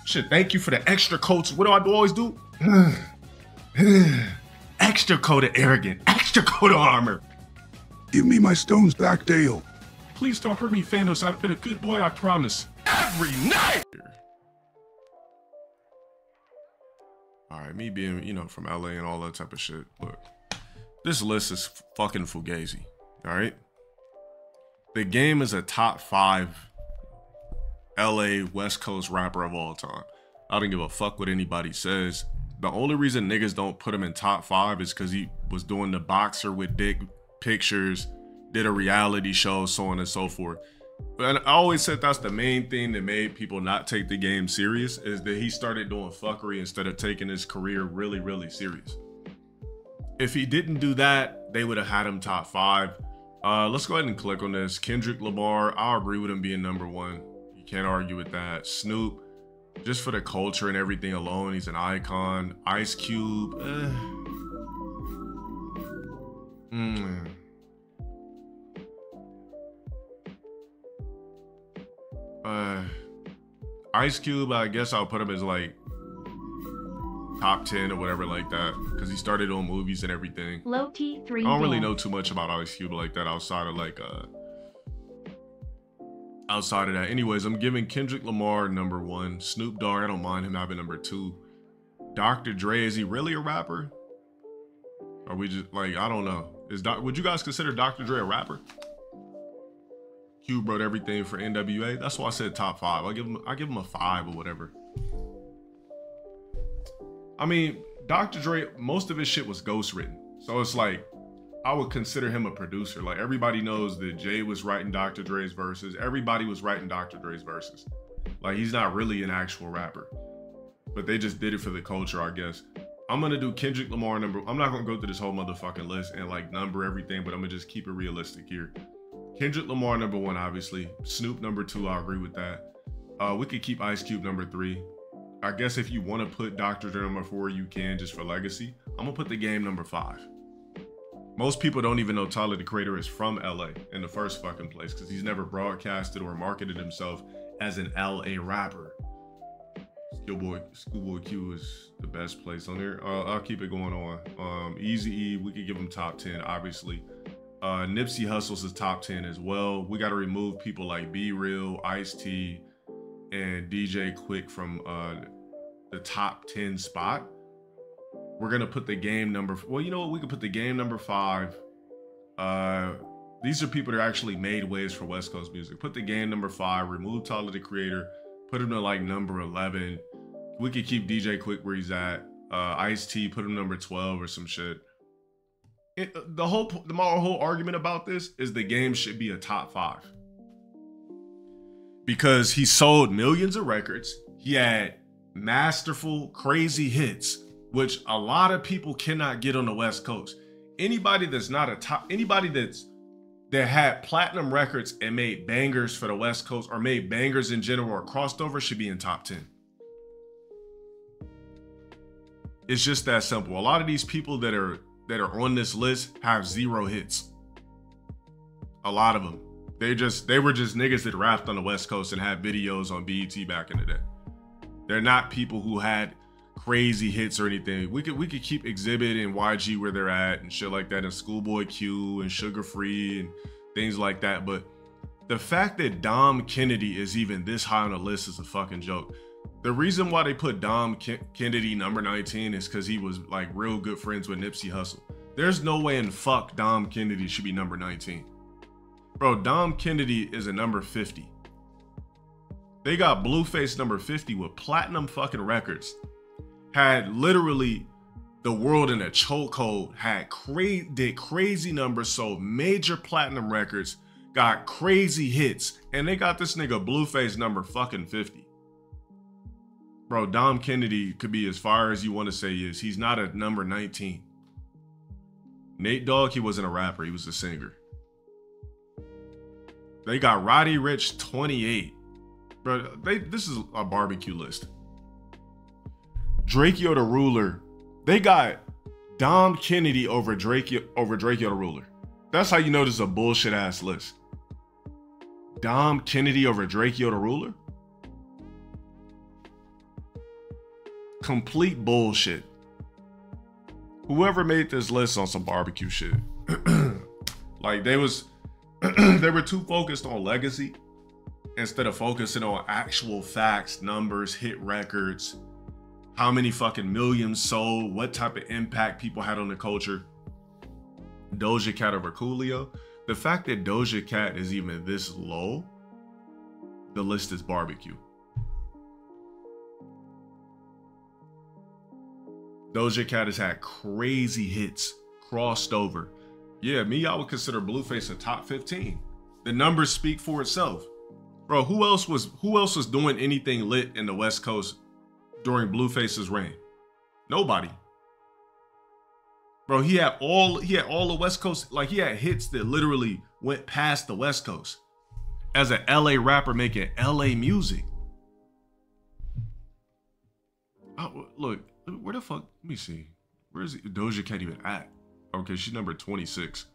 Shit, thank you for the extra coats. What do I always do? Extra coat of arrogant. Extra coat of armor. Give me my stones back, Dale. Please don't hurt me, Thanos. I've been a good boy, I promise. Every night! Alright, me being, you know, from LA and all that type of shit. Look, this list is fucking fugazi. Alright? The Game is a top 5 LA West Coast rapper of all time. I don't give a fuck what anybody says. The only reason niggas don't put him in top 5 is because he was doing the boxer with dick pictures, did a reality show, so on and so forth. And I always said that's the main thing that made people not take the Game serious, is that he started doing fuckery instead of taking his career really, really serious. If he didn't do that, they would have had him top 5. Let's go ahead and click on this. Kendrick Lamar, I'll agree with him being #1. You can't argue with that. Snoop, just for the culture and everything alone, he's an icon. Ice Cube, Ice Cube, I guess I'll put him as like top 10 or whatever like that, because he started on movies and everything. LowTierGod. I don't really know too much about Ice Cube like that outside of like outside of that. Anyways, I'm giving Kendrick Lamar #1. Snoop Dogg, I don't mind him having #2. Dr. Dre, is he really a rapper? Or we just like, I don't know. Would you guys consider Dr. Dre a rapper? Cube wrote everything for NWA. That's why I said top 5. I give him a 5 or whatever. I mean, Dr. Dre, most of his shit was ghostwritten. So it's like, I would consider him a producer. Like, everybody knows that Jay was writing Dr. Dre's verses. Everybody was writing Dr. Dre's verses. Like, he's not really an actual rapper. But they just did it for the culture, I guess. I'm gonna do Kendrick Lamar I'm not gonna go through this whole motherfucking list and like number everything, but I'm gonna just keep it realistic here. Kendrick Lamar #1, obviously. Snoop #2, I agree with that. We could keep Ice Cube #3. I guess if you want to put Dr. Dre #4, you can, just for legacy. I'm gonna put the Game #5. Most people don't even know Tyler, the Creator, is from LA in the first fucking place, because he's never broadcasted or marketed himself as an LA rapper. Schoolboy Q is the best place on there. I'll keep it going on. Eazy-E, we could give him top 10, obviously. Nipsey Hussle's is top 10 as well. We got to remove people like Be Real, Ice-T, and DJ Quick from the top 10 spot. We're gonna put the Game well, you know what? We could put the Game #5. These are people that actually made waves for West Coast music. Put the Game #5. Remove Tyler, the Creator. Put him to like #11. We could keep DJ Quick where he's at. Ice-T, put him #12 or some shit. My whole argument about this is the Game should be a top 5. Because he sold millions of records. He had masterful, crazy hits, which a lot of people cannot get on the West Coast. Anybody that's not a top, anybody that had platinum records and made bangers for the West Coast, or made bangers in general or crossed over, should be in top 10. It's just that simple. A lot of these people that are on this list have 0 hits. A lot of them. They were just niggas that rapped on the West Coast and had videos on BET back in the day. They're not people who had crazy hits or anything. We could keep Exhibit and YG where they're at and shit like that, and Schoolboy Q and Sugar Free and things like that. But the fact that Dom Kennedy is even this high on the list is a fucking joke. The reason why they put Dom Kennedy #19 is because he was like real good friends with Nipsey Hussle. There's no way in fuck Dom Kennedy should be #19. Bro, Dom Kennedy is a #50. They got Blueface #50 with platinum fucking records. Had literally the world in a chokehold, did crazy numbers, sold major platinum records, got crazy hits, and they got this nigga Blueface #50. Bro, Dom Kennedy could be as far as you want to say he is. He's not a #19. Nate Dogg, he wasn't a rapper, he was a singer. They got Roddy Ricch 28. Bro, this is a barbecue list. Drakeo the Ruler. They got Dom Kennedy over Drakeo the Ruler. That's how you know this is a bullshit ass list. Dom Kennedy over Drakeo the Ruler? Complete bullshit. Whoever made this list on some barbecue shit. Like they were too focused on legacy instead of focusing on actual facts, numbers, hit records, how many fucking millions sold, what type of impact people had on the culture. Doja Cat over Coolio. The fact that Doja Cat is even this low, the list is barbecue. Doja Cat has had crazy hits, crossed over. Yeah, I would consider Blueface a top 15. The numbers speak for itself. Bro, who else was doing anything lit in the West Coast during Blueface's reign? Nobody. Bro, he had all the West Coast, like he had hits that literally went past the West Coast. As an LA rapper making LA music. Oh, look, where the fuck? Let me see. Where is Doja Cat even at? Okay, she's number 26.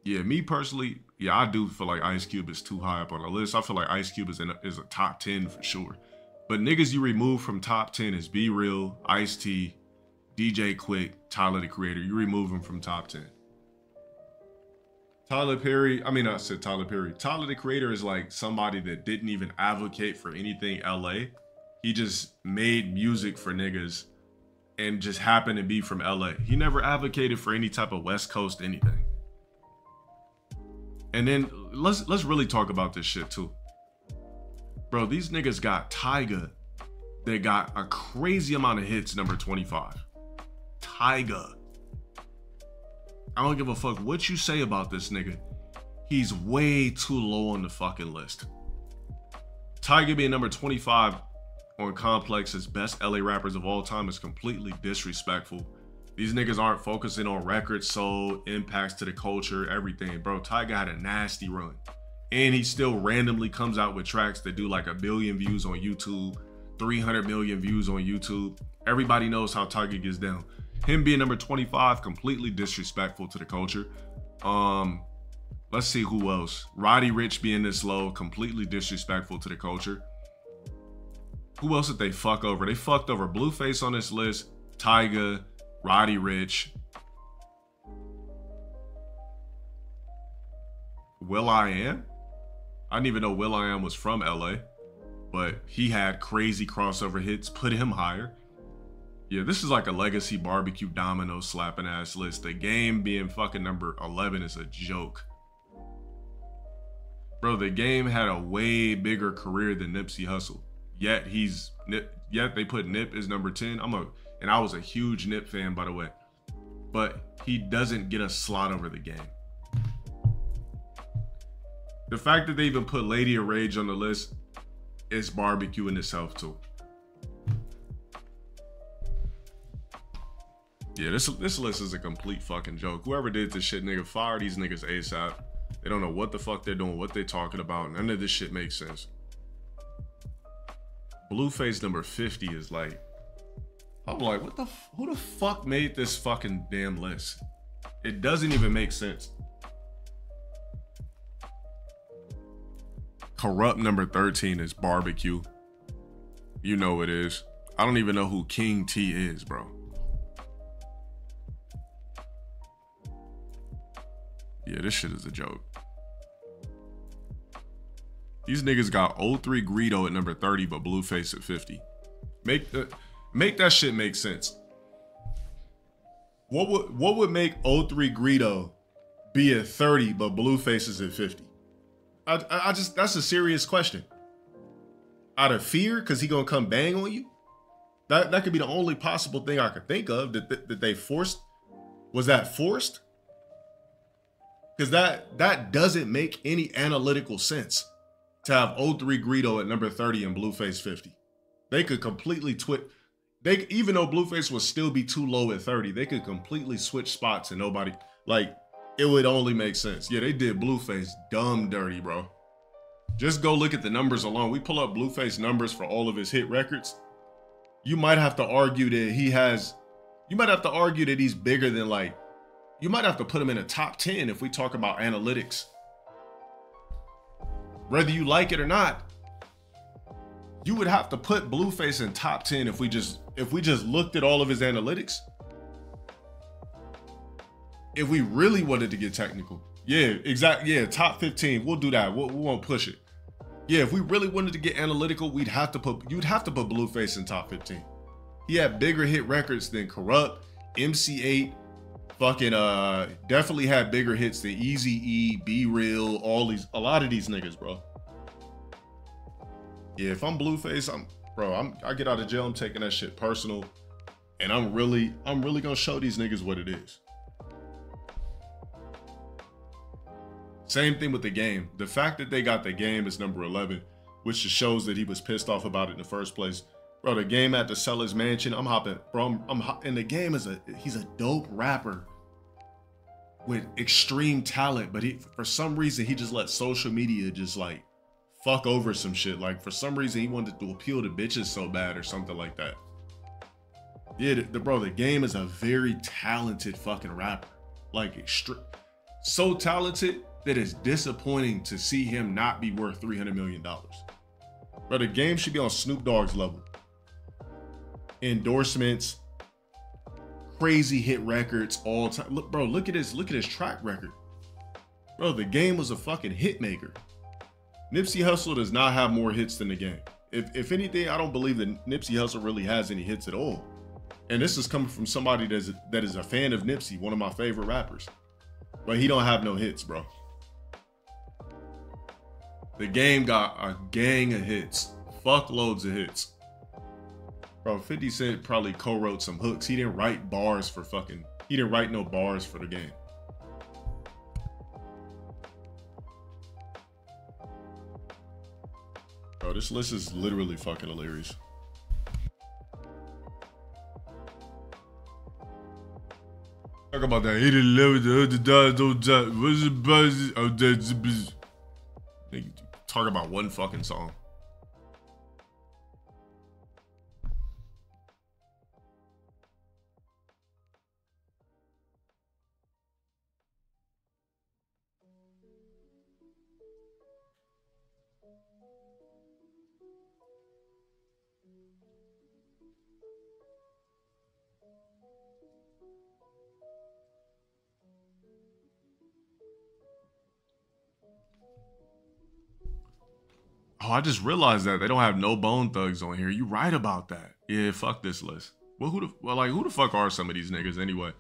Yeah, me personally, yeah, I do feel like Ice Cube is too high up on the list. I feel like Ice Cube is a top 10 for sure. But niggas you remove from top 10 is Be Real, Ice-T, DJ Quick, Tyler the Creator. You remove them from top 10. Tyler the Creator is like somebody that didn't even advocate for anything LA. He just made music for niggas and just happened to be from LA. He never advocated for any type of West Coast anything. And then let's really talk about this shit too. Bro, these niggas got Tyga that got a crazy amount of hits, number 25. Tyga. I don't give a fuck what you say about this nigga. He's way too low on the fucking list. Tyga being number 25 on Complex's best LA rappers of all time is completely disrespectful. These niggas aren't focusing on records sold, impacts to the culture, everything. Bro, Tyga had a nasty run. And he still randomly comes out with tracks that do like 1 billion views on YouTube, 300 million views on YouTube. Everybody knows how Tyga gets down. Him being number 25, completely disrespectful to the culture. Let's see who else. Roddy Ricch being this low, completely disrespectful to the culture. Who else did they fuck over? They fucked over Blueface on this list, Tyga, Roddy Ricch, will.i.am. I didn't even know will.i.am was from LA, but he had crazy crossover hits, put him higher. Yeah, this is like a legacy barbecue domino slapping ass list. The Game being fucking number 11 is a joke. Bro, The Game had a way bigger career than Nipsey Hussle. Yet they put Nip as number 10. And I was a huge Nip fan, by the way. But he doesn't get a slot over The Game. The fact that they even put Lady of Rage on the list is barbecue in itself too. Yeah, this list is a complete fucking joke. Whoever did this shit, nigga, fire these niggas ASAP. They don't know what the fuck they're doing, what they're talking about. None of this shit makes sense. Blueface number 50 is like, I'm like, who the fuck made this fucking damn list? It doesn't even make sense. Corrupt number 13 is barbecue. You know it is. I don't even know who King T is, bro. Yeah, this shit is a joke. These niggas got 03 Greedo at number 30, but Blueface at 50. Make that shit make sense. What would make 03 Greedo be at 30, but Blueface is at 50? I just, that's a serious question. Out of fear, because he gonna come bang on you? That could be the only possible thing I could think of that they forced. Was that forced? Because that doesn't make any analytical sense to have 03 Greedo at number 30 and Blueface 50. They could completely even though Blueface would still be too low at 30, they could completely switch spots and nobody, like, it would only make sense. Yeah, they did Blueface dumb dirty, bro. Just go look at the numbers alone. We pull up Blueface numbers for all of his hit records. You might have to argue that he's bigger than, like, you might have to put him in a top 10 if we talk about analytics. Whether you like it or not, You would have to put Blueface in top 10 if we just looked at all of his analytics. If we really wanted to get technical. Yeah, exactly. Yeah, top 15. We'll do that. We won't push it. Yeah, if we really wanted to get analytical, you'd have to put Blueface in top 15. He had bigger hit records than Corrupt, MC8, fucking definitely had bigger hits than Eazy-E, Be Real, a lot of these niggas, bro. Yeah, if I'm Blueface, I get out of jail, I'm taking that shit personal. And I'm really gonna show these niggas what it is. Same thing with the game. The fact that they got the game as number 11, which just shows that he was pissed off about it in the first place. Bro, the game had to sell his mansion. I'm hopping, bro. And the game he's a dope rapper with extreme talent, but for some reason he just let social media just like fuck over some shit. Like for some reason he wanted to appeal to bitches so bad or something like that. Yeah, bro, the game is a very talented fucking rapper. Like so talented that it's disappointing to see him not be worth $300 million. Bro, the game should be on Snoop Dogg's level. Endorsements, crazy hit records all time. Look, bro, look at his track record. Bro, the game was a fucking hit maker. Nipsey Hussle does not have more hits than the game. If anything, I don't believe that Nipsey Hussle really has any hits at all. And this is coming from somebody that is a fan of Nipsey, one of my favorite rappers. But he don't have no hits, bro. The game got a gang of hits. Fuck loads of hits. Bro, 50 Cent probably co-wrote some hooks. He didn't write bars for he didn't write no bars for the game. Bro, this list is literally fucking hilarious. Talk about that. He didn't live with the other guys, don't die. What's the buzz? Oh, that's the business. Talk about one fucking song. Oh, I just realized that they don't have no Bone Thugs on here. You right about that. Yeah, fuck this list. Well, who the fuck are some of these niggas anyway?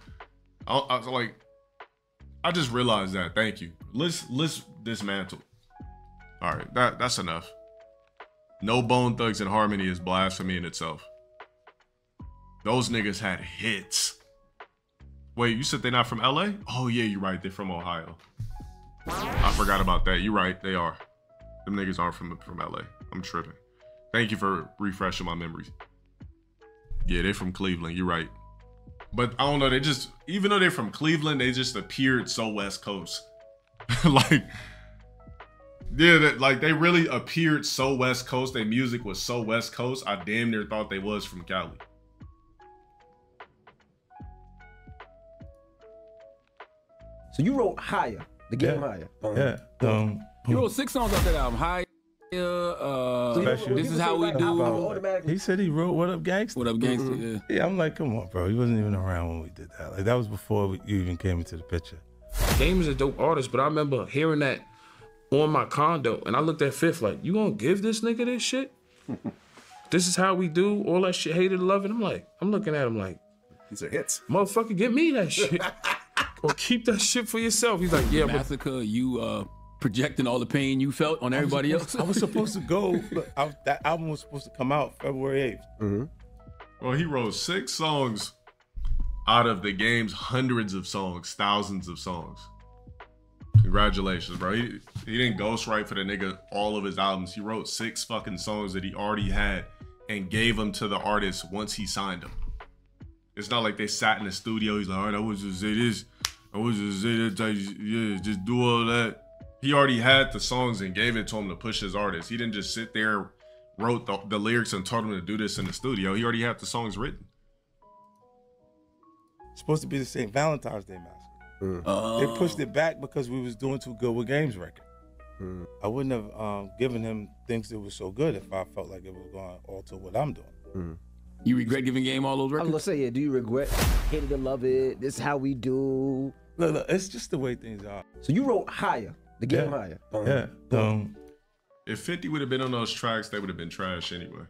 I just realized that. Thank you. List dismantled. All right, that's enough. No Bone Thugs and Harmony is blasphemy in itself. Those niggas had hits. Wait, you said they're not from LA? Oh yeah, you're right. They're from Ohio. I forgot about that. You're right. They are. Them niggas aren't from LA. I'm tripping. Thank you for refreshing my memories. Yeah, they're from Cleveland. You're right. But I don't know. They just, even though they're from Cleveland, they just appeared so West Coast. Like, yeah, like they really appeared so West Coast. Their music was so West Coast. I damn near thought they was from Cali. So you wrote Higher, the game Higher. Yeah. You wrote 6 songs off that album. Higher, This Is How We Do. He said he wrote What Up Gangsta. What Up Gangsta, yeah. Yeah, I'm like, come on, bro. He wasn't even around when we did that. Like, that was before you even came into the picture. Game is a dope artist, but I remember hearing that on my condo, and I looked at Fifth like, you gonna give this nigga this shit? This Is How We Do, all that shit, Hated to Love It. I'm looking at him like, these are hits. Motherfucker, give me that shit. Or keep that shit for yourself. He's like, yeah, Massacre, you projecting all the pain you felt on everybody else. I was supposed to go, that album was supposed to come out February 8th. Mm-hmm. Well, he wrote 6 songs out of the game's hundreds of songs, thousands of songs. Congratulations, bro. He didn't ghostwrite for the nigga all of his albums. He wrote 6 fucking songs that he already had and gave them to the artist once he signed them. It's not like they sat in the studio. He's like, all right, I was just say this. I was just say that. Yeah, just do all that. He already had the songs and gave it to him to push his artist. He didn't just sit there, wrote the lyrics and told him to do this in the studio. He already had the songs written. It's supposed to be the St. Valentine's Day Massacre. They pushed it back because we was doing too good with Games record. I wouldn't have given him things that was so good if I felt like it was going to alter what I'm doing. You regret giving Game all those I was records? gonna say, yeah, do you regret? Hated to love it. This is how we do. Look, it's just the way things are. So you wrote Higher, the game Yeah. Higher. Yeah. If 50 would have been on those tracks, they would have been trash anyway.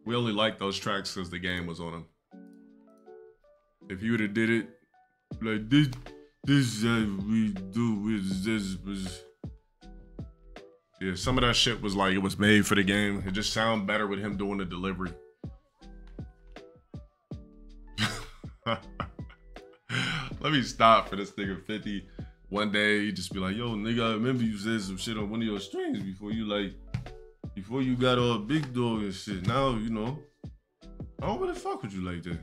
We only liked those tracks because the game was on them. If you would have did it like this we do with this was. Yeah, some of that shit was like it was made for the game. It just sounded better with him doing the delivery. Let me stop for this nigga 50. One day he just be like, yo, nigga, I remember you said some shit on one of your streams before you got all big dog and shit. Now, you know, I don't really fuck with you like that.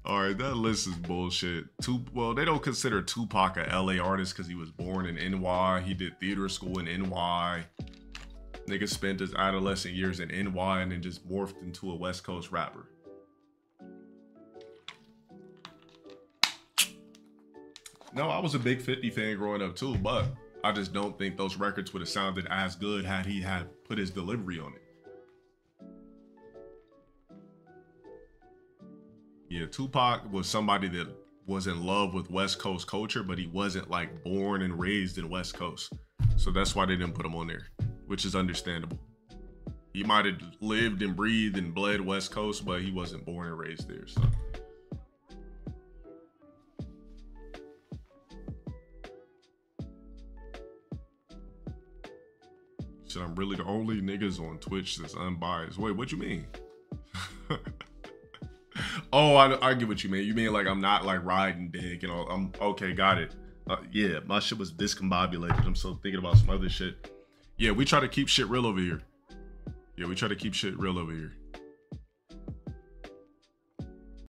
All right, that list is bullshit. Well, they don't consider Tupac a LA artist because he was born in NY. He did theater school in NY. Nigga spent his adolescent years in NY and then just morphed into a West Coast rapper. No, I was a big 50 fan growing up too, but I just don't think those records would have sounded as good had he had put his delivery on it. Yeah, Tupac was somebody that was in love with West Coast culture, but he wasn't like born and raised in West Coast. So that's why they didn't put him on there, which is understandable. He might have lived and breathed and bled West Coast, but he wasn't born and raised there, so. Shit, I'm really the only niggas on Twitch that's unbiased. Wait, what you mean? Oh, I get what you mean. You mean like I'm not like riding dick and all. I'm okay, got it. Yeah, my shit was discombobulated. I'm still thinking about some other shit. Yeah, we try to keep shit real over here.